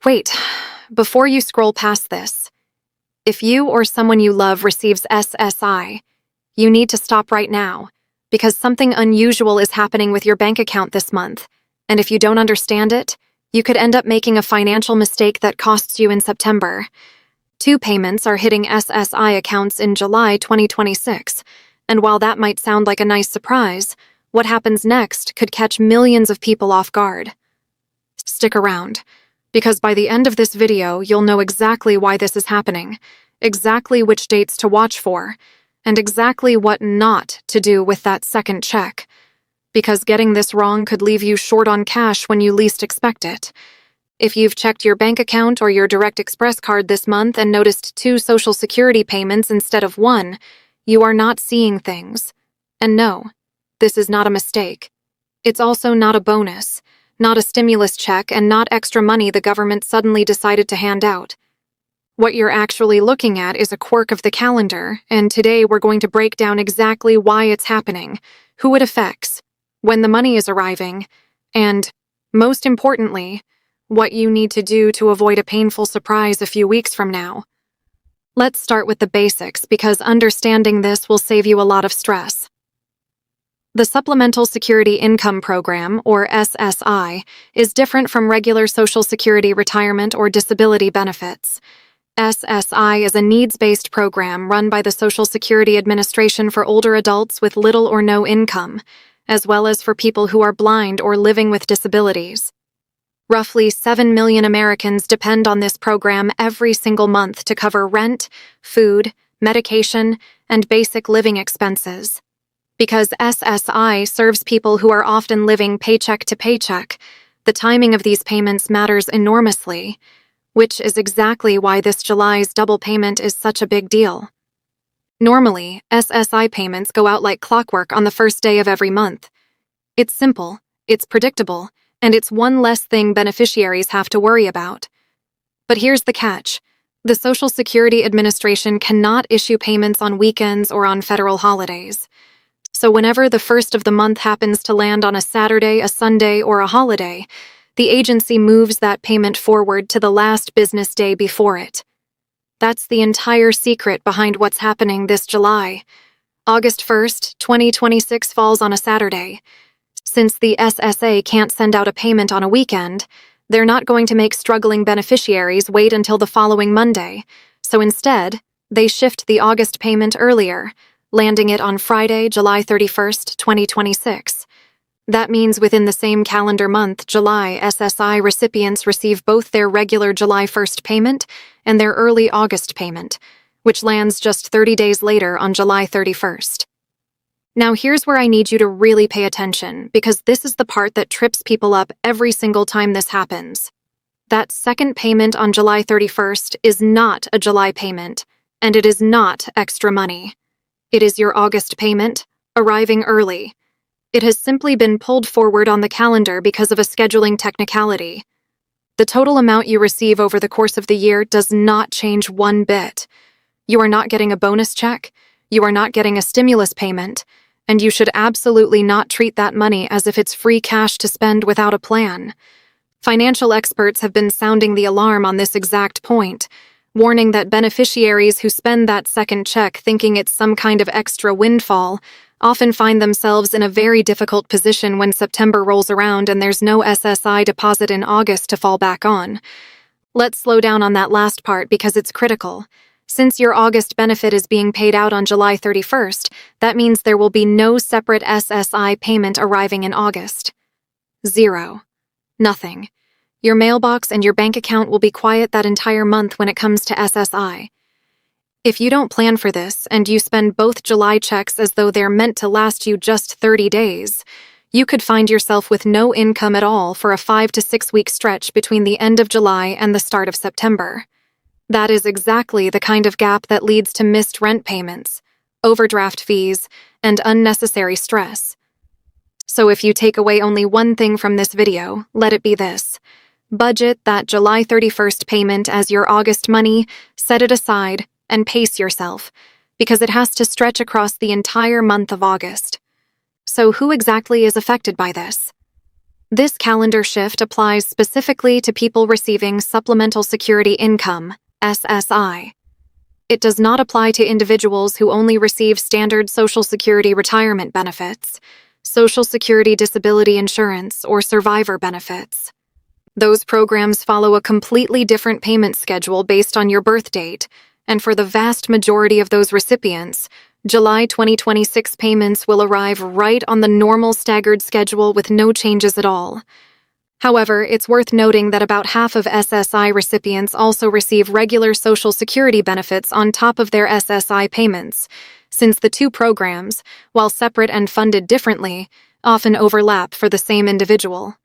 Wait, before you scroll past this, if you or someone you love receives SSI, you need to stop right now, because something unusual is happening with your bank account this month, and if you don't understand it, you could end up making a financial mistake that costs you in September. 2 payments are hitting SSI accounts in July 2026, and while that might sound like a nice surprise, what happens next could catch millions of people off guard. Stick around, because by the end of this video, you'll know exactly why this is happening, exactly which dates to watch for, and exactly what not to do with that second check. Because getting this wrong could leave you short on cash when you least expect it. If you've checked your bank account or your Direct Express card this month and noticed 2 Social Security payments instead of 1, you are not seeing things. And no, this is not a mistake. It's also not a bonus, not a stimulus check, and not extra money the government suddenly decided to hand out. What you're actually looking at is a quirk of the calendar, and today we're going to break down exactly why it's happening, who it affects, when the money is arriving, and, most importantly, what you need to do to avoid a painful surprise a few weeks from now. Let's start with the basics, because understanding this will save you a lot of stress. The Supplemental Security Income Program, or SSI, is different from regular Social Security retirement or disability benefits. SSI is a needs-based program run by the Social Security Administration for older adults with little or no income, as well as for people who are blind or living with disabilities. Roughly 7 million Americans depend on this program every single month to cover rent, food, medication, and basic living expenses. Because SSI serves people who are often living paycheck to paycheck, the timing of these payments matters enormously, which is exactly why this July's double payment is such a big deal. Normally, SSI payments go out like clockwork on the first day of every month. It's simple, it's predictable, and it's one less thing beneficiaries have to worry about. But here's the catch. The Social Security Administration cannot issue payments on weekends or on federal holidays. So whenever the first of the month happens to land on a Saturday, a Sunday, or a holiday, the agency moves that payment forward to the last business day before it. That's the entire secret behind what's happening this July. August 1st, 2026 falls on a Saturday. Since the SSA can't send out a payment on a weekend, they're not going to make struggling beneficiaries wait until the following Monday, so instead, they shift the August payment earlier, landing it on Friday, July 31st, 2026. That means within the same calendar month, July, SSI recipients receive both their regular July 1st payment and their early August payment, which lands just 30 days later on July 31st. Now here's where I need you to really pay attention, because this is the part that trips people up every single time this happens. That second payment on July 31st is not a July payment, and it is not extra money. It is your August payment, arriving early. It has simply been pulled forward on the calendar because of a scheduling technicality. The total amount you receive over the course of the year does not change one bit. You are not getting a bonus check, you are not getting a stimulus payment, and you should absolutely not treat that money as if it's free cash to spend without a plan. Financial experts have been sounding the alarm on this exact point, warning that beneficiaries who spend that second check thinking it's some kind of extra windfall often find themselves in a very difficult position when September rolls around and there's no SSI deposit in August to fall back on. Let's slow down on that last part because it's critical. Since your August benefit is being paid out on July 31st, that means there will be no separate SSI payment arriving in August. 0. Nothing. Your mailbox and your bank account will be quiet that entire month when it comes to SSI. If you don't plan for this and you spend both July checks as though they're meant to last you just 30 days, you could find yourself with no income at all for a 5 to 6 week stretch between the end of July and the start of September. That is exactly the kind of gap that leads to missed rent payments, overdraft fees, and unnecessary stress. So if you take away only one thing from this video, let it be this. Budget that July 31st payment as your August money, set it aside, and pace yourself, because it has to stretch across the entire month of August. So who exactly is affected by this? This calendar shift applies specifically to people receiving Supplemental Security Income, SSI. It does not apply to individuals who only receive standard Social Security retirement benefits, Social Security disability insurance, or survivor benefits. Those programs follow a completely different payment schedule based on your birth date, and for the vast majority of those recipients, July 2026 payments will arrive right on the normal staggered schedule with no changes at all. However, it's worth noting that about half of SSI recipients also receive regular Social Security benefits on top of their SSI payments, since the two programs, while separate and funded differently, often overlap for the same individual.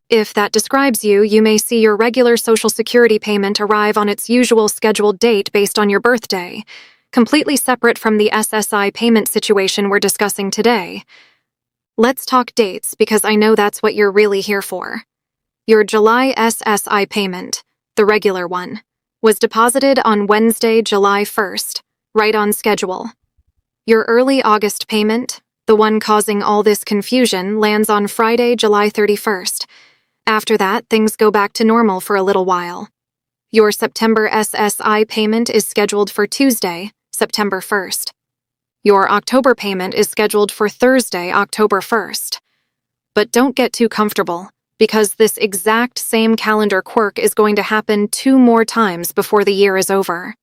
If that describes you, you may see your regular Social Security payment arrive on its usual scheduled date based on your birthday, completely separate from the SSI payment situation we're discussing today. Let's talk dates because I know that's what you're really here for. Your July SSI payment, the regular one, was deposited on Wednesday, July 1st, right on schedule. Your early August payment, the one causing all this confusion, lands on Friday, July 31st. After that, things go back to normal for a little while. Your September SSI payment is scheduled for Tuesday, September 1st. Your October payment is scheduled for Thursday, October 1st. But don't get too comfortable, because this exact same calendar quirk is going to happen 2 more times before the year is over.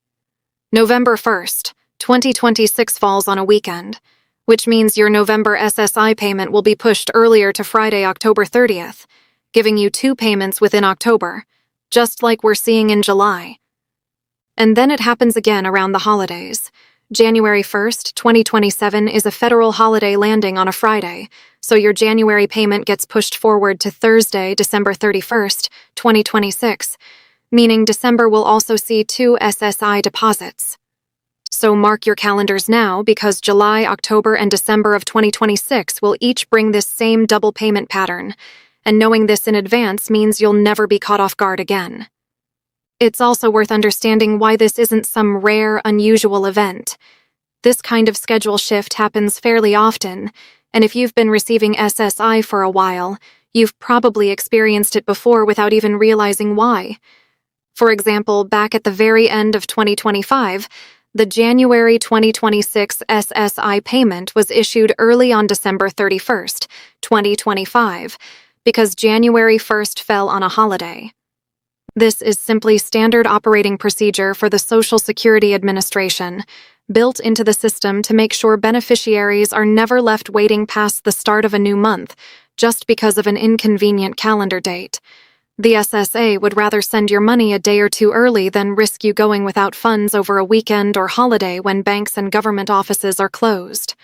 November 1st, 2026 falls on a weekend, which means your November SSI payment will be pushed earlier to Friday, October 30th, giving you 2 payments within October, just like we're seeing in July. And then it happens again around the holidays. January 1st, 2027 is a federal holiday landing on a Friday, so your January payment gets pushed forward to Thursday, December 31st, 2026, meaning December will also see 2 SSI deposits. So mark your calendars now because July, October, and December of 2026 will each bring this same double payment pattern, and knowing this in advance means you'll never be caught off guard again. It's also worth understanding why this isn't some rare, unusual event. This kind of schedule shift happens fairly often, and if you've been receiving SSI for a while, you've probably experienced it before without even realizing why. For example, back at the very end of 2025, the January 2026 SSI payment was issued early on December 31st, 2025, because January 1st fell on a holiday. This is simply standard operating procedure for the Social Security Administration, built into the system to make sure beneficiaries are never left waiting past the start of a new month just because of an inconvenient calendar date. The SSA would rather send your money a day or 2 early than risk you going without funds over a weekend or holiday when banks and government offices are closed.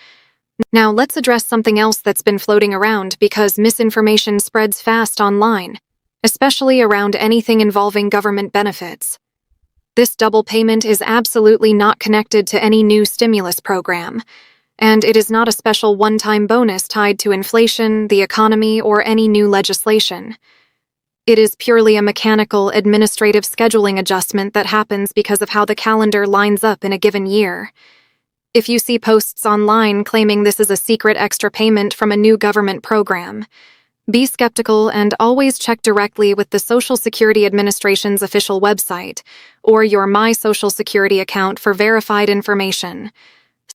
Now let's address something else that's been floating around because misinformation spreads fast online, especially around anything involving government benefits. This double payment is absolutely not connected to any new stimulus program, and it is not a special one-time bonus tied to inflation, the economy, or any new legislation. It is purely a mechanical, administrative scheduling adjustment that happens because of how the calendar lines up in a given year. If you see posts online claiming this is a secret extra payment from a new government program, be skeptical and always check directly with the Social Security Administration's official website or your My Social Security account for verified information.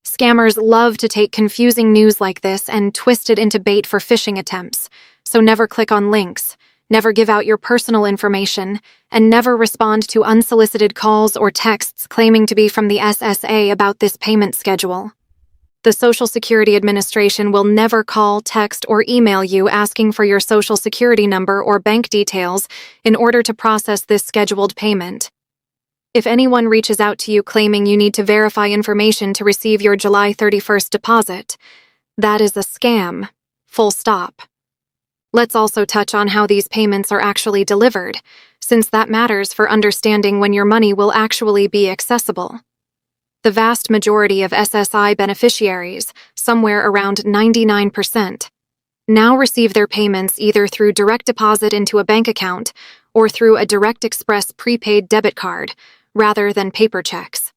Scammers love to take confusing news like this and twist it into bait for phishing attempts, so never click on links, never give out your personal information, and never respond to unsolicited calls or texts claiming to be from the SSA about this payment schedule. The Social Security Administration will never call, text, or email you asking for your Social Security number or bank details in order to process this scheduled payment. If anyone reaches out to you claiming you need to verify information to receive your July 31st deposit, that is a scam. Full stop. Let's also touch on how these payments are actually delivered, since that matters for understanding when your money will actually be accessible. The vast majority of SSI beneficiaries, somewhere around 99%, now receive their payments either through direct deposit into a bank account or through a Direct Express prepaid debit card, rather than paper checks.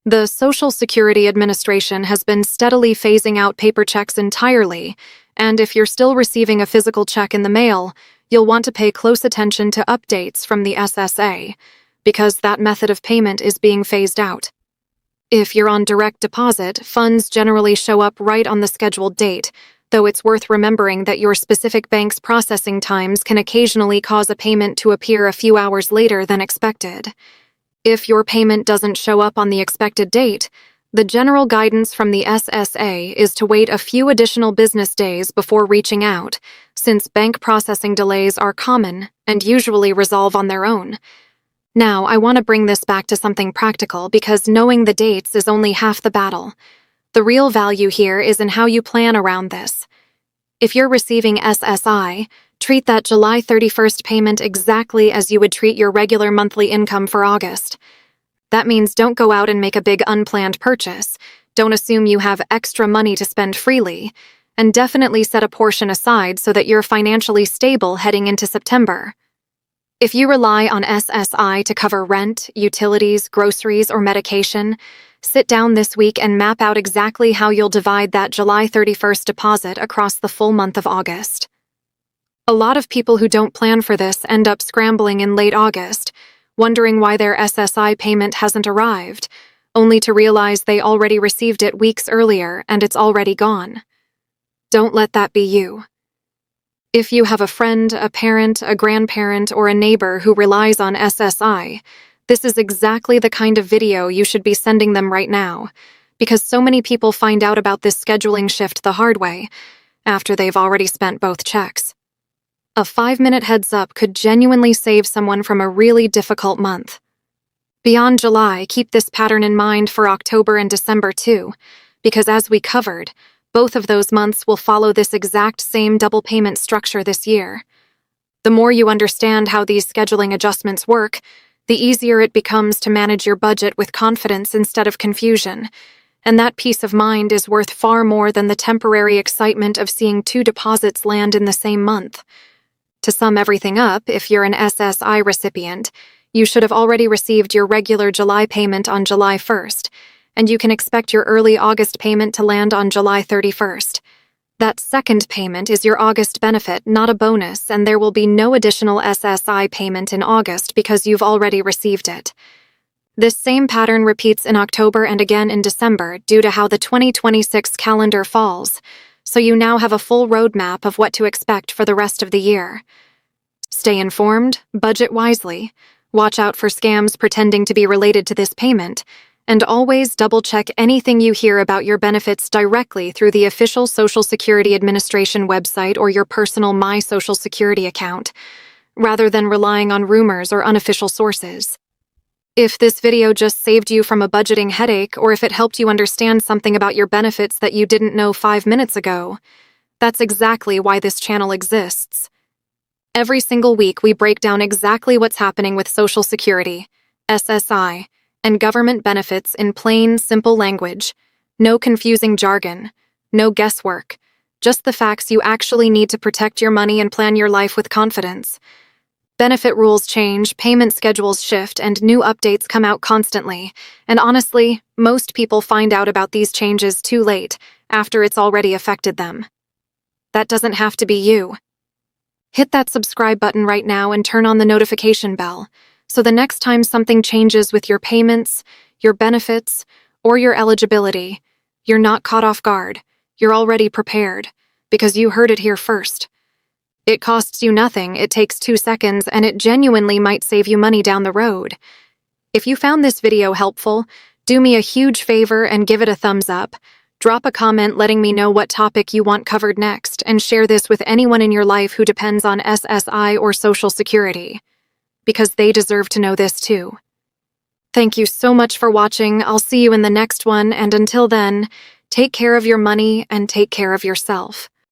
The Social Security Administration has been steadily phasing out paper checks entirely, And if you're still receiving a physical check in the mail, you'll want to pay close attention to updates from the SSA, because that method of payment is being phased out. If you're on direct deposit, funds generally show up right on the scheduled date, though it's worth remembering that your specific bank's processing times can occasionally cause a payment to appear a few hours later than expected. If your payment doesn't show up on the expected date, the general guidance from the SSA is to wait a few additional business days before reaching out, since bank processing delays are common and usually resolve on their own. Now, I want to bring this back to something practical because knowing the dates is only half the battle. The real value here is in how you plan around this. If you're receiving SSI, treat that July 31st payment exactly as you would treat your regular monthly income for August. That means don't go out and make a big unplanned purchase, don't assume you have extra money to spend freely, and definitely set a portion aside so that you're financially stable heading into September. If you rely on SSI to cover rent, utilities, groceries, or medication, sit down this week and map out exactly how you'll divide that July 31st deposit across the full month of August. A lot of people who don't plan for this end up scrambling in late August, wondering why their SSI payment hasn't arrived, only to realize they already received it weeks earlier and it's already gone. Don't let that be you. If you have a friend, a parent, a grandparent, or a neighbor who relies on SSI, this is exactly the kind of video you should be sending them right now, because so many people find out about this scheduling shift the hard way, after they've already spent both checks. A 5-minute heads up could genuinely save someone from a really difficult month. Beyond July, keep this pattern in mind for October and December too, because as we covered, both of those months will follow this exact same double payment structure this year. The more you understand how these scheduling adjustments work, the easier it becomes to manage your budget with confidence instead of confusion, and that peace of mind is worth far more than the temporary excitement of seeing 2 deposits land in the same month. To sum everything up, if you're an SSI recipient, you should have already received your regular July payment on July 1st, and you can expect your early August payment to land on July 31st. That second payment is your August benefit, not a bonus, and there will be no additional SSI payment in August because you've already received it. This same pattern repeats in October and again in December due to how the 2026 calendar falls, so you now have a full roadmap of what to expect for the rest of the year. Stay informed, budget wisely, watch out for scams pretending to be related to this payment, and always double-check anything you hear about your benefits directly through the official Social Security Administration website or your personal My Social Security account, rather than relying on rumors or unofficial sources. If this video just saved you from a budgeting headache, or if it helped you understand something about your benefits that you didn't know 5 minutes ago, that's exactly why this channel exists. Every single week, we break down exactly what's happening with Social Security, SSI, and government benefits in plain, simple language. No confusing jargon, no guesswork, just the facts you actually need to protect your money and plan your life with confidence. Benefit rules change, payment schedules shift, and new updates come out constantly. And honestly, most people find out about these changes too late, after it's already affected them. That doesn't have to be you. Hit that subscribe button right now and turn on the notification bell, so the next time something changes with your payments, your benefits, or your eligibility, you're not caught off guard. You're already prepared, because you heard it here first. It costs you nothing, it takes 2 seconds, and it genuinely might save you money down the road. If you found this video helpful, do me a huge favor and give it a thumbs up. Drop a comment letting me know what topic you want covered next, and share this with anyone in your life who depends on SSI or Social Security, because they deserve to know this too. Thank you so much for watching. I'll see you in the next one, and until then, take care of your money and take care of yourself.